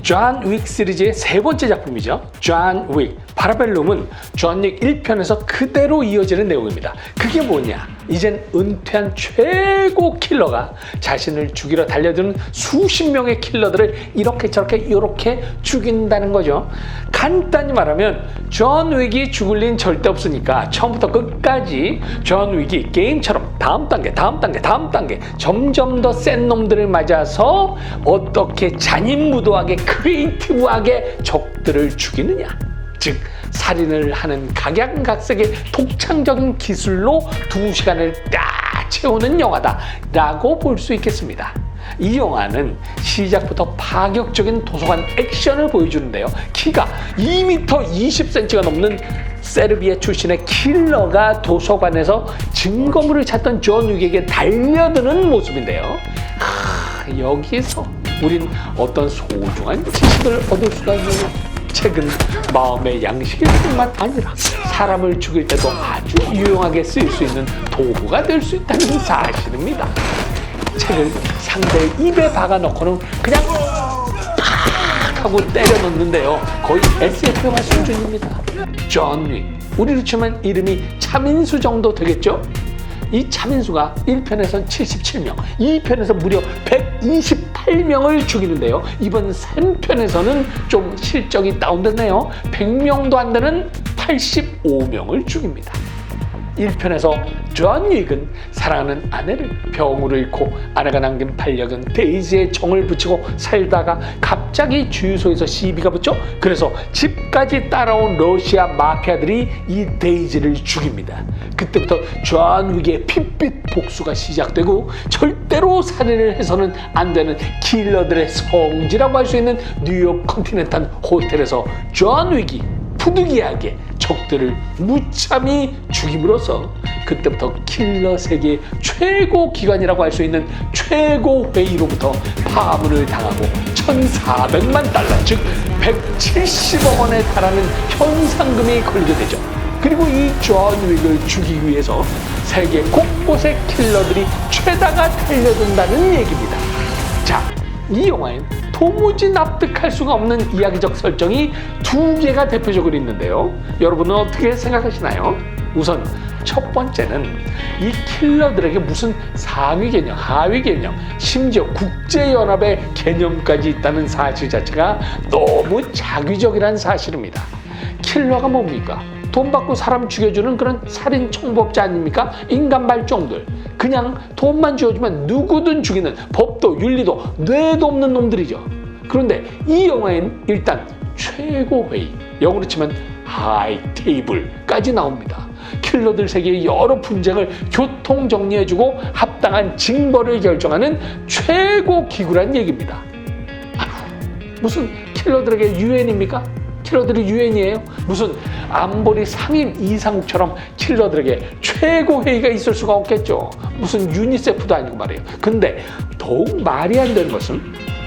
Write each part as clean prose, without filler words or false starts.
존 윅 시리즈의 세 번째 작품이죠. 존 윅. 파라벨룸은 존 윅 1편에서 그대로 이어지는 내용입니다. 그게 뭐냐? 이젠 은퇴한 최고 킬러가 자신을 죽이러 달려드는 수십 명의 킬러들을 이렇게 저렇게 요렇게 죽인다는 거죠. 간단히 말하면 존 윅이 죽을 일은 절대 없으니까 처음부터 끝까지 존 윅이 게임처럼 다음 단계 점점 더 센 놈들을 맞아서 어떻게 잔인무도하게 크리에이티브하게 적들을 죽이느냐, 즉 살인을 하는 각양각색의 독창적인 기술로 2시간을 딱 채우는 영화다라고 볼 수 있겠습니다. 이 영화는 시작부터 파격적인 도서관 액션을 보여주는데요. 키가 2m 20cm가 넘는 세르비아 출신의 킬러가 도서관에서 증거물을 찾던 존 윅에게 달려드는 모습인데요. 여기서 우린 어떤 소중한 지식을 얻을 수가 있느냐? 책은 마음의 양식일 뿐만 아니라 사람을 죽일 때도 아주 유용하게 쓰일 수 있는 도구가 될 수 있다는 사실입니다. 책을 상대의 입에 박아넣고는 그냥 팍 하고 때려 넣는데요. 거의 SF 영화 수준입니다. 존 윅. 우리로 치면 이름이 차민수 정도 되겠죠? 이 차민수가 1편에선 77명, 2편에서 무려 128명을 죽이는데요. 이번 3편에서는 좀 실적이 다운됐네요. 100명도 안 되는 85명을 죽입니다. 1편에서 존 윅은 사랑하는 아내를 병으로 잃고 아내가 남긴 반려견 데이지의 정을 붙이고 살다가 갑자기 주유소에서 시비가 붙죠. 그래서 집까지 따라온 러시아 마피아들이 이 데이지를 죽입니다. 그때부터 존 윅의 핏빛 복수가 시작되고 절대로 살인을 해서는 안 되는 킬러들의 성지라고 할 수 있는 뉴욕 컨티넨탈 호텔에서 존 윅이 부득이하게 적들을 무참히 죽임으로써 그때부터 킬러 세계의 최고 기관이라고 할 수 있는 최고 회의로부터 파문을 당하고 1,400만 달러, 즉 170억 원에 달하는 현상금이 걸리게 되죠. 그리고 이 존 윅을 죽이기 위해서 세계 곳곳의 킬러들이 최다가 달려든다는 얘기입니다. 자, 이 영화엔 도무지 납득할 수가 없는 이야기적 설정이 2개가 대표적으로 있는데요. 여러분은 어떻게 생각하시나요? 우선 첫 번째는 이 킬러들에게 무슨 상위 개념, 하위 개념, 심지어 국제연합의 개념까지 있다는 사실 자체가 너무 자기적이라는 사실입니다. 킬러가 뭡니까? 돈 받고 사람 죽여주는 그런 살인 청부업자 아닙니까? 인간 말종들. 그냥 돈만 쥐어주면 누구든 죽이는 법도 윤리도 뇌도 없는 놈들이죠. 그런데 이 영화엔 일단 최고회의, 영어로 치면 하이 테이블까지 나옵니다. 킬러들 세계의 여러 분쟁을 교통 정리해주고 합당한 징벌을 결정하는 최고 기구란 얘기입니다. 무슨 킬러들에게 유엔입니까? 킬러들이 유엔이에요? 무슨 안보리 상임 이사국처럼 킬러들에게 최고 회의가 있을 수가 없겠죠. 무슨 유니세프도 아니고 말이에요. 근데 더욱 말이 안 되는 것은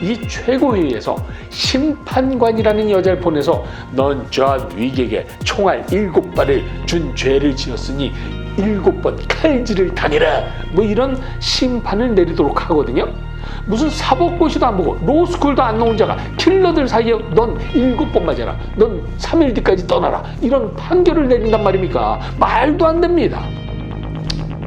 이 최고 회의에서 심판관이라는 여자를 보내서 넌 존 윅에게 총알 7발을 준 죄를 지었으니 7번 칼질을 당해라, 뭐 이런 심판을 내리도록 하거든요. 무슨 사법고시도 안 보고 로스쿨도 안 나온 자가 킬러들 사이에 넌 7번 맞아라, 넌 3일 뒤까지 떠나라, 이런 판결을 내린단 말입니까? 말도 안 됩니다.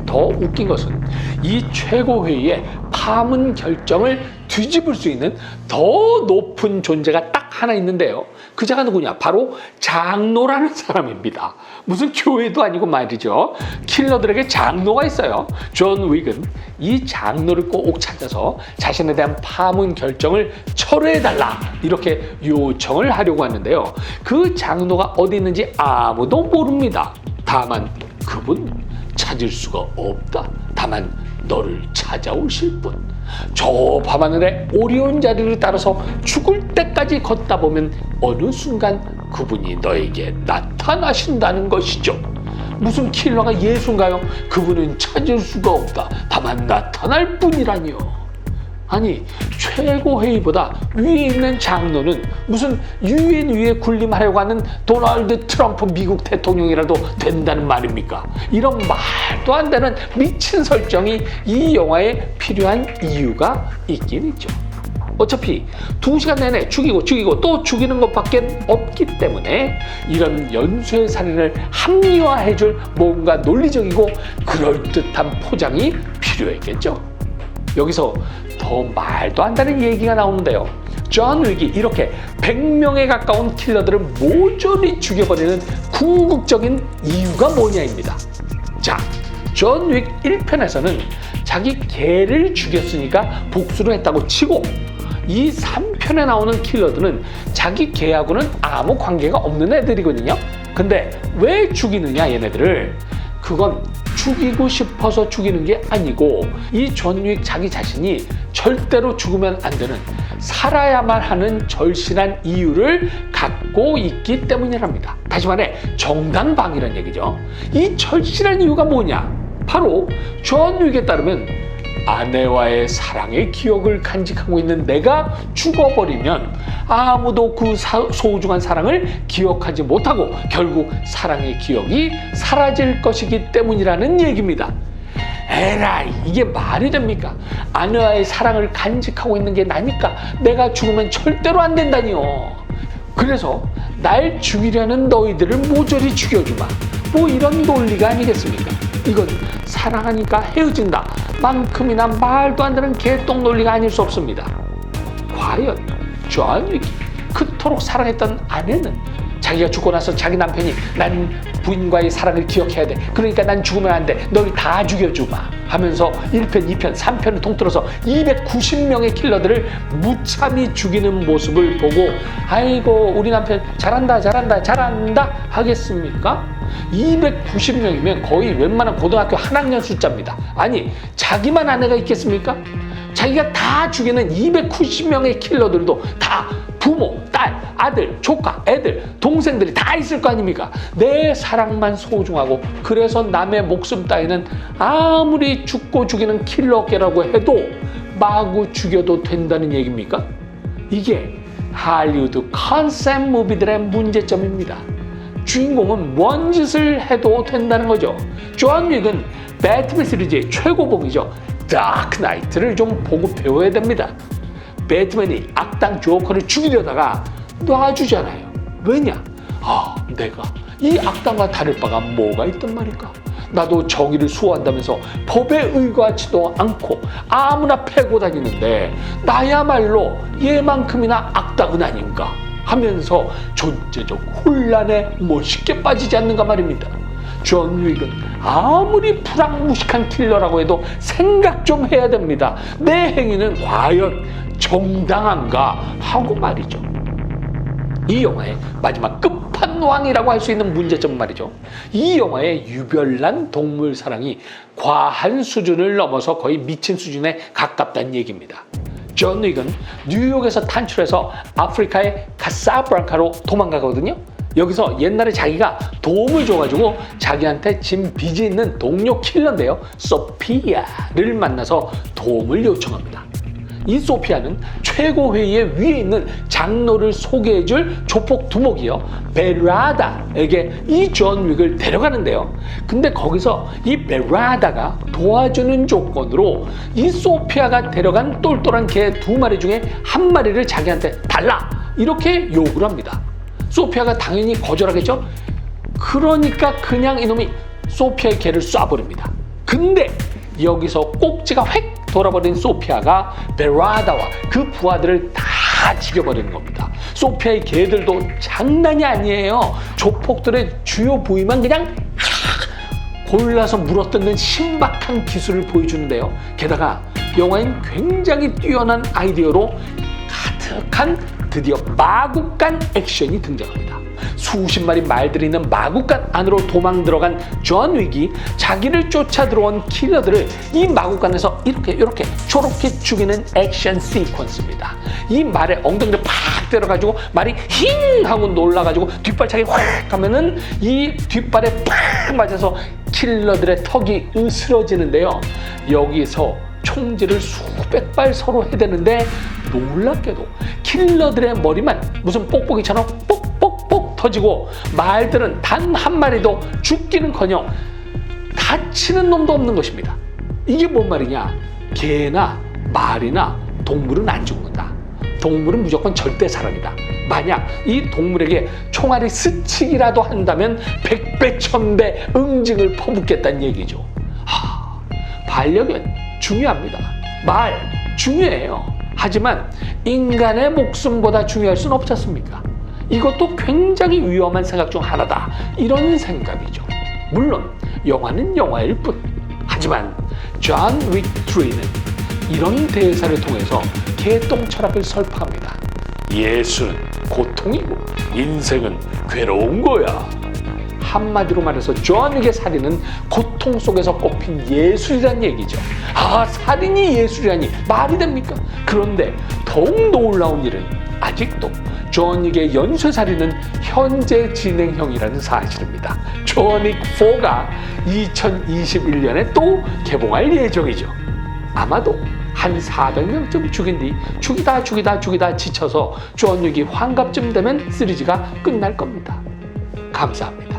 더 웃긴 것은 이 최고회의의 파문 결정을 뒤집을 수 있는 더 높은 존재가 딱 하나 있는데요. 그 자가 누구냐? 바로 장로라는 사람입니다. 무슨 교회도 아니고 말이죠. 킬러들에게 장로가 있어요. 존 윅은 이 장로를 꼭 찾아서 자신에 대한 파문 결정을 철회해달라, 이렇게 요청을 하려고 하는데요. 그 장로가 어디 있는지 아무도 모릅니다. 다만 그분 찾을 수가 없다. 다만 너를 찾아오실 분. 저 밤하늘의 오리온 자리를 따라서 죽을 때까지 걷다 보면 어느 순간 그분이 너에게 나타나신다는 것이죠. 무슨 킬러가 예수인가요? 그분은 찾을 수가 없다. 다만 나타날 뿐이라니요. 아니, 최고회의보다 위에 있는 장로는 무슨 유엔 위에 군림하려고 하는 도널드 트럼프 미국 대통령이라도 된다는 말입니까? 이런 말도 안 되는 미친 설정이 이 영화에 필요한 이유가 있긴 있죠. 어차피 2시간 내내 죽이고 또 죽이는 것밖에 없기 때문에 이런 연쇄 살인을 합리화해줄 뭔가 논리적이고 그럴듯한 포장이 필요했겠죠. 여기서 더 말도 안 되는 얘기가 나오는데요. 존 윅이 이렇게 100명에 가까운 킬러들을 모조리 죽여버리는 궁극적인 이유가 뭐냐입니다. 자, 존 윅 1편에서는 자기 개를 죽였으니까 복수를 했다고 치고 이 3편에 나오는 킬러들은 자기 개하고는 아무 관계가 없는 애들이거든요. 근데 왜 죽이느냐 얘네들을? 그건 죽이고 싶어서 죽이는 게 아니고 이 존 윅 자기 자신이 절대로 죽으면 안 되는 살아야만 하는 절실한 이유를 갖고 있기 때문이랍니다. 다시 말해 정당방위란 얘기죠. 이 절실한 이유가 뭐냐? 바로 존 윅에 따르면 아내와의 사랑의 기억을 간직하고 있는 내가 죽어버리면 아무도 그 소중한 사랑을 기억하지 못하고 결국 사랑의 기억이 사라질 것이기 때문이라는 얘기입니다. 에라이, 이게 말이 됩니까? 아내와의 사랑을 간직하고 있는 게 나니까 내가 죽으면 절대로 안 된다니요. 그래서 날 죽이려는 너희들을 모조리 죽여주마. 뭐 이런 논리가 아니겠습니까? 이건 사랑하니까 헤어진다 만큼이나 말도 안 되는 개똥 논리가 아닐 수 없습니다. 과연 존 윅이 그토록 사랑했던 아내는 자기가 죽고 나서 자기 남편이 난 부인과의 사랑을 기억해야 돼. 그러니까 난 죽으면 안 돼. 너희 다 죽여주마. 하면서 1편, 2편, 3편을 통틀어서 290명의 킬러들을 무참히 죽이는 모습을 보고 아이고 우리 남편 잘한다 하겠습니까? 290명이면 거의 웬만한 고등학교 한 학년 숫자입니다. 아니 자기만 아내가 있겠습니까? 자기가 다 죽이는 290명의 킬러들도 다 부모, 딸, 아들, 조카, 애들, 동생들이 다 있을 거 아닙니까? 내 사랑만 소중하고 그래서 남의 목숨 따위는 아무리 죽고 죽이는 킬러계라고 해도 마구 죽여도 된다는 얘기입니까? 이게 할리우드 컨셉 무비들의 문제점입니다. 주인공은 뭔 짓을 해도 된다는 거죠. 존 윅은 배트맨 시리즈의 최고봉이죠. 다크 나이트를 좀 보고 배워야 됩니다. 배트맨이 악당 조커를 죽이려다가 놔주잖아요. 왜냐? 내가 이 악당과 다를 바가 뭐가 있단 말일까? 나도 정의를 수호한다면서 법에 의거하지도 않고 아무나 패고 다니는데 나야말로 얘만큼이나 악당은 아닌가 하면서 존재적 혼란에 멋있게 빠지지 않는가 말입니다. 존 윅은 아무리 불황무식한 킬러라고 해도 생각 좀 해야 됩니다. 내 행위는 과연 정당한가 하고 말이죠. 이 영화의 마지막 끝판왕이라고 할 수 있는 문제점 말이죠. 이 영화의 유별난 동물 사랑이 과한 수준을 넘어서 거의 미친 수준에 가깝다는 얘기입니다. 존 윅은 뉴욕에서 탈출해서 아프리카의 카사브랑카로 도망가거든요. 여기서 옛날에 자기가 도움을 줘가지고 자기한테 진 빚이 있는 동료 킬러인데요. 소피아를 만나서 도움을 요청합니다. 이 소피아는 최고회의의 위에 있는 장로를 소개해줄 조폭 두목이요. 베라다에게 이 존 윅을 데려가는데요. 근데 거기서 이 베라다가 도와주는 조건으로 이 소피아가 데려간 똘똘한 개 2마리 중에 1마리를 자기한테 달라 이렇게 요구를 합니다. 소피아가 당연히 거절하겠죠? 그러니까 그냥 이놈이 소피아의 개를 쏴버립니다. 근데 여기서 꼭지가 획 돌아버린 소피아가 베라다와 그 부하들을 다 죽여버리는 겁니다. 소피아의 개들도 장난이 아니에요. 조폭들의 주요 부위만 그냥 골라서 물어뜯는 신박한 기술을 보여주는데요. 게다가 영화엔 굉장히 뛰어난 아이디어로 가득한 드디어 마구간 액션이 등장합니다. 수십 마리 말들이 있는 마구간 안으로 도망 들어간 존 윅이 자기를 쫓아 들어온 킬러들을 이 마구간에서 이렇게 저렇게 죽이는 액션 시퀀스입니다. 이 말에 엉덩이를 팍 때려가지고 말이 힝 하고 놀라가지고 뒷발차기 확 하면은 이 뒷발에 팍 맞아서 킬러들의 턱이 으스러지는데요. 여기서 총질을 수백 발 서로 해대는데 놀랍게도 킬러들의 머리만 무슨 뽁뽁이처럼 뽁뽁뽁 터지고 말들은 단 한 마리도 죽기는커녕 다치는 놈도 없는 것입니다. 이게 뭔 말이냐? 개나 말이나 동물은 안 죽는다. 동물은 무조건 절대 사랑이다. 만약 이 동물에게 총알이 스치기라도 한다면 100배, 1000배 응징을 퍼붓겠다는 얘기죠. 반려견 중요합니다. 말 중요해요. 하지만 인간의 목숨보다 중요할 수는 없지 않습니까? 이것도 굉장히 위험한 생각 중 하나다. 이런 생각이죠. 물론 영화는 영화일 뿐. 하지만 존 윅 3는 이런 대사를 통해서 개똥 철학을 설파합니다. 예수는 고통이고 인생은 괴로운 거야. 한마디로 말해서 존 윅의 살인은 고통 속에서 꼽힌 예술이란 얘기죠. 살인이 예술이라니 말이 됩니까? 그런데 더욱 놀라운 일은 아직도 존 윅의 연쇄살인은 현재 진행형이라는 사실입니다. 존 윅 4가 2021년에 또 개봉할 예정이죠. 아마도 한 400명쯤 죽인 뒤 죽이다 지쳐서 존 윅이 환갑쯤 되면 시리즈가 끝날 겁니다. 감사합니다.